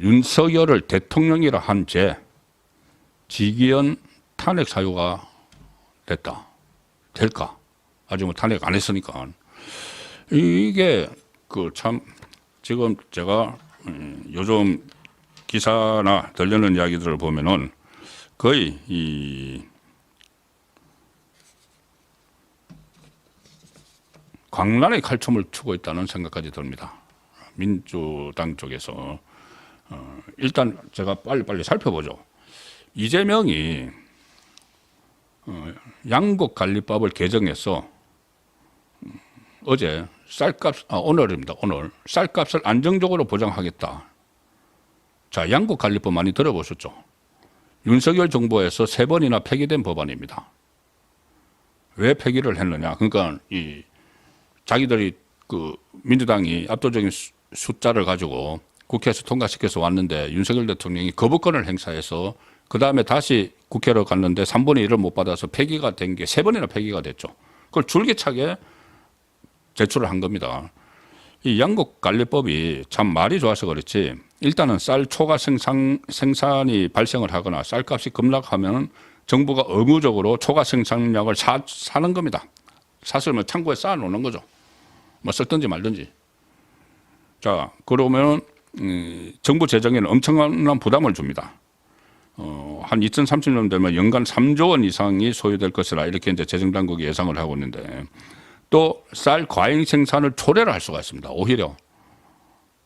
윤석열을 대통령이라 한 죄, 지기현 탄핵 사유가 됐다. 될까? 아직 뭐 탄핵 안 했으니까. 이게 그 참 지금 제가 요즘 기사나 들리는 이야기들을 보면은 거의 이 광란의 칼춤을 추고 있다는 생각까지 듭니다. 민주당 쪽에서. 일단 제가 빨리 살펴보죠. 이재명이 양곡관리법을 개정해서 어제 오늘입니다. 오늘 쌀값을 안정적으로 보장하겠다. 자, 양곡관리법 많이 들어보셨죠? 윤석열 정부에서 3번이나 폐기된 법안입니다. 왜 폐기를 했느냐? 그러니까 이 자기들이 그 민주당이 압도적인 숫자를 가지고 국회에서 통과시켜서 왔는데 윤석열 대통령이 거부권을 행사해서 그 다음에 다시 국회로 갔는데 3분의 1을 못 받아서 폐기가 된 게 3번이나 폐기가 됐죠. 그걸 줄기차게 제출을 한 겁니다. 이 양곡관리법이 참 말이 좋아서 그렇지 일단은 쌀 초과 생산이 발생을 하거나 쌀값이 급락하면 정부가 의무적으로 초과 생산량을 사는 겁니다. 샀으면 창고에 쌓아놓는 거죠. 뭐 썼든지 말든지. 자, 그러면 정부 재정에는 엄청난 부담을 줍니다. 한 2030년 되면 연간 3조 원 이상이 소요될 것이라 이렇게 이제 재정당국이 예상을 하고 있는데 또 쌀 과잉 생산을 초래를 할 수가 있습니다. 오히려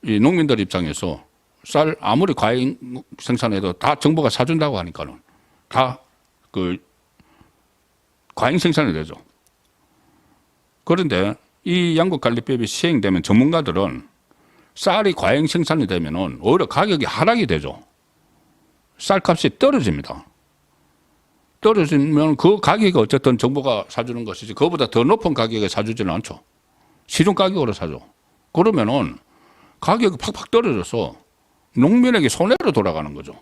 이 농민들 입장에서 쌀 아무리 과잉 생산해도 다 정부가 사준다고 하니까는 다 그 과잉 생산이 되죠. 그런데 이 양곡관리법이 시행되면 전문가들은 쌀이 과잉 생산이 되면은 오히려 가격이 하락이 되죠. 쌀값이 떨어집니다. 떨어지면 그 가격이 어쨌든 정부가 사주는 것이지 그거보다 더 높은 가격에 사주지는 않죠. 시중 가격으로 사죠. 그러면은 가격이 팍팍 떨어져서 농민에게 손해로 돌아가는 거죠.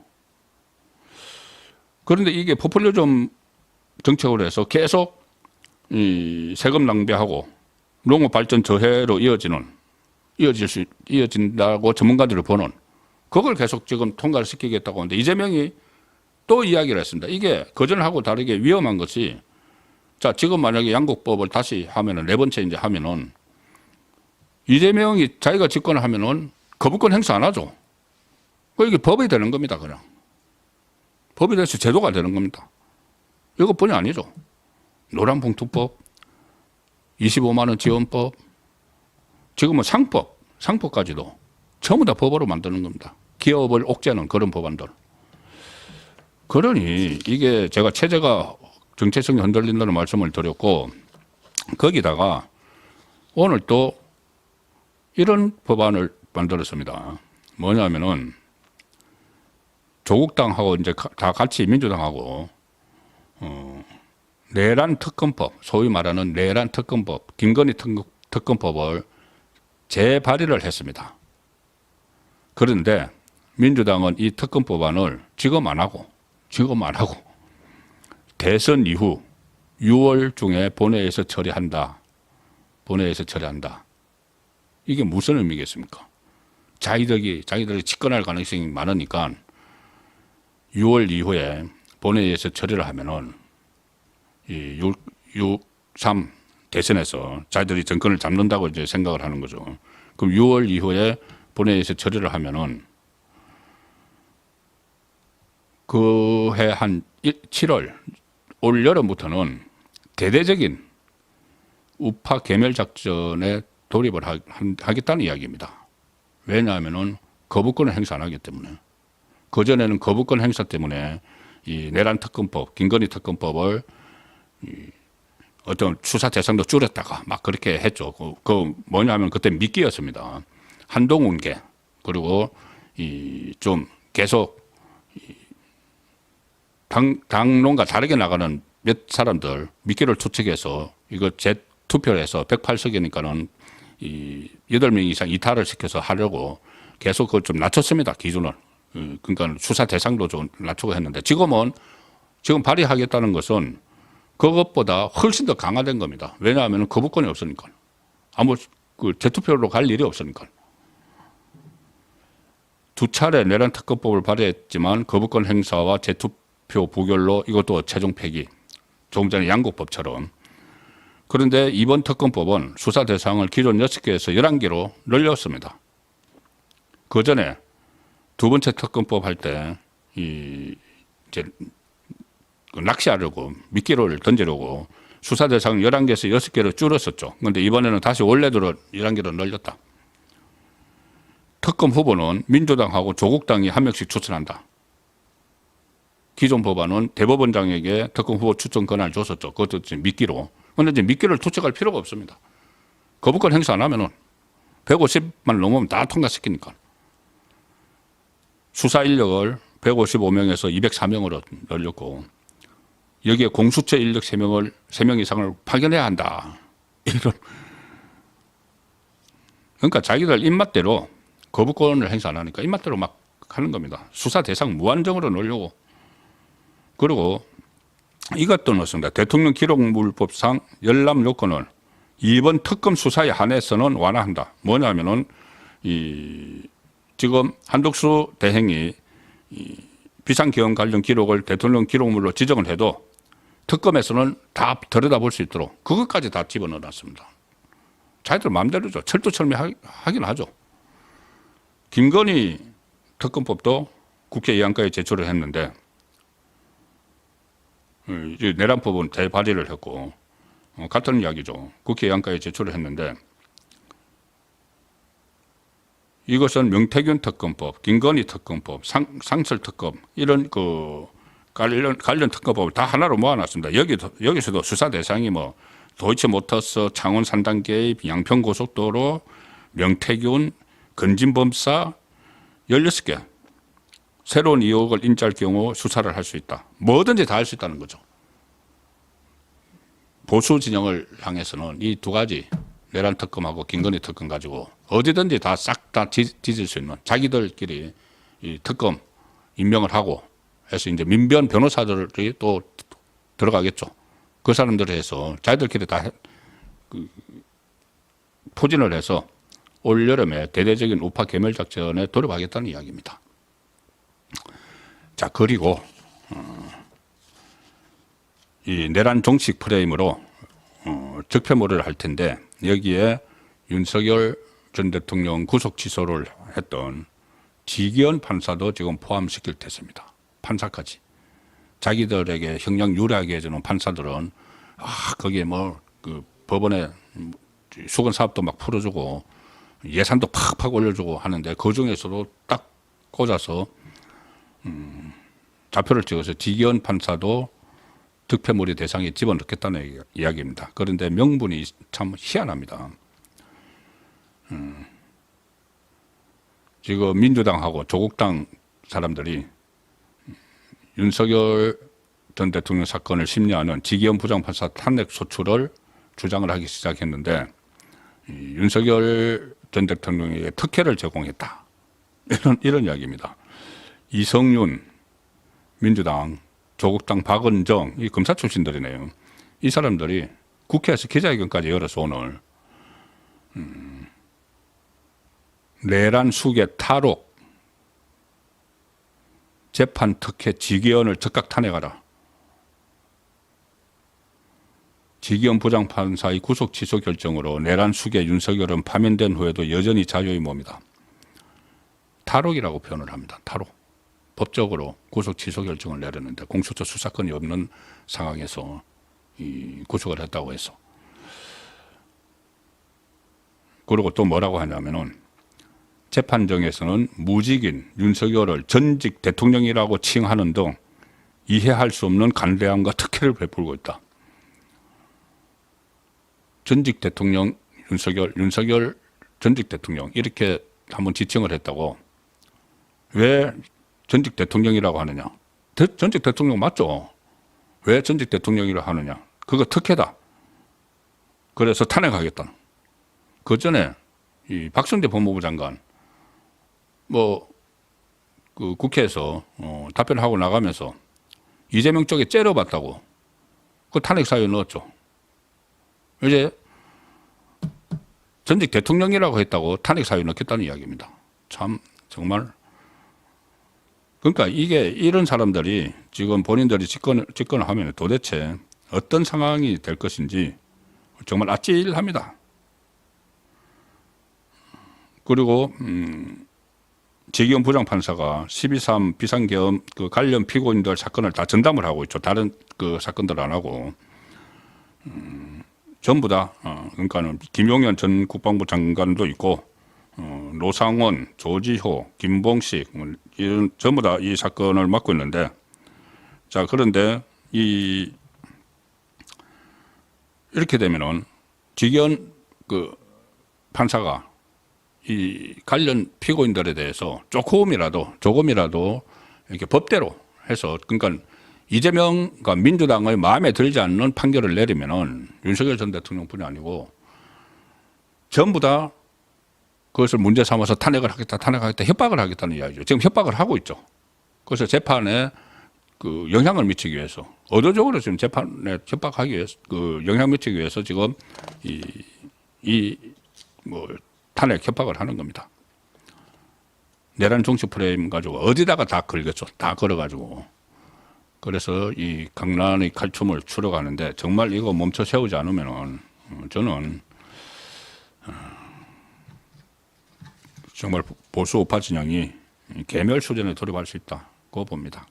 그런데 이게 포퓰리즘 정책으로 해서 계속 이 세금 낭비하고 농업 발전 저해로 이어진다고 전문가들을 보는 그걸 계속 지금 통과를 시키겠다고 하는데 이재명이 또 이야기를 했습니다. 이게 그전하고 다르게 위험한 것이 자, 지금 만약에 양곡법을 다시 하면은 4번째 이제 하면은 이재명이 자기가 집권을 하면은 거부권 행사 안 하죠. 이게 법이 되는 겁니다. 그냥. 법이 돼서 제도가 되는 겁니다. 이것뿐이 아니죠. 노란봉투법, 25만 원 지원법, 지금은 상법까지도 전부 다 법으로 만드는 겁니다. 기업을 옥죄는 그런 법안들. 그러니 이게 제가 체제가 정체성이 흔들린다는 말씀을 드렸고 거기다가 오늘 또 이런 법안을 만들었습니다. 뭐냐면은 조국당하고 이제 다 같이 민주당하고 내란 특검법, 소위 말하는 내란 특검법, 김건희 특검법을 재발의를 했습니다. 그런데 민주당은 이 특검법안을 지금 안 하고 대선 이후 6월 중에 본회의에서 처리한다. 이게 무슨 의미겠습니까? 자기들이 집권할 가능성이 많으니까 6월 이후에 본회의에서 처리를 하면은 이 6.3 대선에서 자기들이 정권을 잡는다고 이제 생각을 하는 거죠. 그럼 6월 이후에 본회의에서 처리를 하면은 그 해 한 7월 올 여름부터는 대대적인 우파 괴멸 작전에 돌입을 하겠다는 이야기입니다. 왜냐하면은 거부권을 행사 안 하기 때문에. 그전에는 거부권 행사 때문에 이 내란 특검법, 김건희 특검법을 어떤 수사 대상도 줄였다가 막 그렇게 했죠. 그 뭐냐면 그때 미끼였습니다. 한동훈계 그리고 좀 계속 당론과 다르게 나가는 몇 사람들 미끼를 투척해서 이거 재투표를 해서 108석이니까는 8명 이상 이탈을 시켜서 하려고 계속 그걸 좀 낮췄습니다. 기준을. 그러니까 수사 대상도 좀 낮추고 했는데 지금 발의하겠다는 것은 그것보다 훨씬 더 강화된 겁니다. 왜냐하면 거부권이 없으니까. 재투표로 갈 일이 없으니까. 두 차례 내란 특검법을 발의했지만 거부권 행사와 재투표 부결로 이것도 최종 폐기. 조금 전에 양국법처럼. 그런데 이번 특검법은 수사 대상을 기존 6개에서 11개로 늘렸습니다. 그 전에 두 번째 특검법 할 때 이제 낚시하려고 미끼를 던지려고 수사 대상을 11개에서 6개로 줄였었죠. 그런데 이번에는 다시 원래대로 11개로 늘렸다. 특검 후보는 민주당하고 조국당이 한 명씩 추천한다. 기존 법안은 대법원장에게 특검 후보 추천 권한을 줬었죠. 그것도 미끼로. 그런데 이제 미끼를 투척할 필요가 없습니다. 거부권 행사 안 하면은 150만 넘으면 다 통과시키니까. 수사 인력을 155명에서 204명으로 늘렸고 여기에 공수처 인력 3명 이상을 파견해야 한다. 이런. 그러니까 자기들 입맛대로 거부권을 행사 안 하니까 입맛대로 막 하는 겁니다. 수사 대상 무한정으로 늘려고. 그리고 이것도 넣습니다. 대통령 기록물법상 열람 요건을 이번 특검 수사에 한해서는 완화한다. 뭐냐면은 지금 한덕수 대행이 비상계엄 관련 기록을 대통령 기록물로 지정을 해도 특검에서는 다 들여다볼 수 있도록 그것까지 다 집어넣어놨습니다. 자기들 마음대로죠. 철두철미하긴 하죠. 김건희 특검법도 국회 예안가에 제출을 했는데 내란법은 대발의를 했고 같은 이야기죠. 국회 예안가에 제출을 했는데 이것은 명태균 특검법, 김건희 특검법, 상설 특검 이런 관련 특검법을 다 하나로 모아놨습니다. 여기서도 수사 대상이 뭐 도이치모터스, 창원 산단 개입, 양평고속도로, 명태균, 건진범사 16개 새로운 의혹을 인지할 경우 수사를 할 수 있다. 뭐든지 다 할 수 있다는 거죠. 보수 진영을 향해서는 이 두 가지 내란 특검하고 김건희 특검 가지고 어디든지 다 싹 다 뒤질 수 있는 자기들끼리 이 특검 임명을 하고 해서 이제 민변 변호사들이 또 들어가겠죠. 그 사람들에 해서 자기들끼리 다 포진을 해서 올 여름에 대대적인 우파 괴멸 작전에 돌입하겠다는 이야기입니다. 자, 그리고 이 내란 종식 프레임으로 적폐몰이를 할 텐데 여기에 윤석열 전 대통령 구속 취소를 했던 지기현 판사도 지금 포함시킬 tes입니다. 판사까지. 자기들에게 형량 유리하게 해주는 판사들은 거기에 그 법원에 수건 사업도 막 풀어주고 예산도 팍팍 올려주고 하는데 그 중에서도 딱 꽂아서 좌표를 찍어서 지기현 판사도 득표몰이 대상에 집어넣겠다는 이야기입니다. 그런데 명분이 참 희한합니다. 지금 민주당하고 조국당 사람들이 윤석열 전 대통령 사건을 심리하는 지기현 부장판사 탄핵 소추를 주장을 하기 시작했는데 윤석열 전 대통령에게 특혜를 제공했다. 이런 이야기입니다. 이성윤 민주당, 조국당 박은정 이 검사 출신들이네요. 이 사람들이 국회에서 기자회견까지 열어서 오늘 내란 수계 탈옥 재판 특혜 지기현을 즉각 탄핵하라. 지기현 부장판사의 구속 취소 결정으로 내란 수계 윤석열은 파면된 후에도 여전히 자유의 몸이다. 탈옥이라고 표현을 합니다. 탈옥. 법적으로 구속 취소 결정을 내렸는데 공수처 수사권이 없는 상황에서 이 구속을 했다고 해서. 그리고 또 뭐라고 하냐면은 재판정에서는 무직인 윤석열을 전직 대통령이라고 칭하는 등 이해할 수 없는 간대함과 특혜를 베풀고 있다. 전직 대통령 윤석열 전직 대통령 이렇게 한번 지칭을 했다고. 왜 전직 대통령이라고 하느냐? 전직 대통령 맞죠? 왜 전직 대통령이라고 하느냐? 그거 특혜다. 그래서 탄핵하겠다. 그 전에 이 박성재 법무부 장관 그 국회에서 답변을 하고 나가면서 이재명 쪽에 째려봤다고 그 탄핵 사유에 넣었죠. 이제 전직 대통령이라고 했다고 탄핵 사유에 넣겠다는 이야기입니다. 참 정말 그러니까 이게 이런 사람들이 지금 본인들이 집권을 하면 도대체 어떤 상황이 될 것인지 정말 아찔합니다. 그리고 지기현 부장판사가 12.3 비상계엄 그 관련 피고인들 사건을 다 전담을 하고 있죠. 다른 그 사건들 안 하고 전부 다 그러니까는 김용현 전 국방부 장관도 있고 노상원, 조지호, 김봉식 이런 전부 다 이 사건을 맡고 있는데 자 그런데 이렇게 되면은 지기현 그 판사가 이 관련 피고인들에 대해서 조금이라도 이렇게 법대로 해서 그러니까 이재명과 민주당의 마음에 들지 않는 판결을 내리면은 윤석열 전 대통령뿐이 아니고 전부 다 그것을 문제 삼아서 탄핵을 하겠다, 협박을 하겠다는 이야기죠. 지금 협박을 하고 있죠. 그래서 재판에 그 영향을 미치기 위해서 의도적으로 지금 재판에 협박하기 위해서 그 영향 미치기 위해서 지금 뭐 탄핵 협박을 하는 겁니다. 내란 정치 프레임 가지고 어디다가 다 걸겠죠. 다 걸어가지고. 그래서 이 강란의 칼춤을 추려가는데 정말 이거 멈춰 세우지 않으면은 저는 정말 보수 우파 진영이 개멸 수준에 돌입할 수 있다고 봅니다.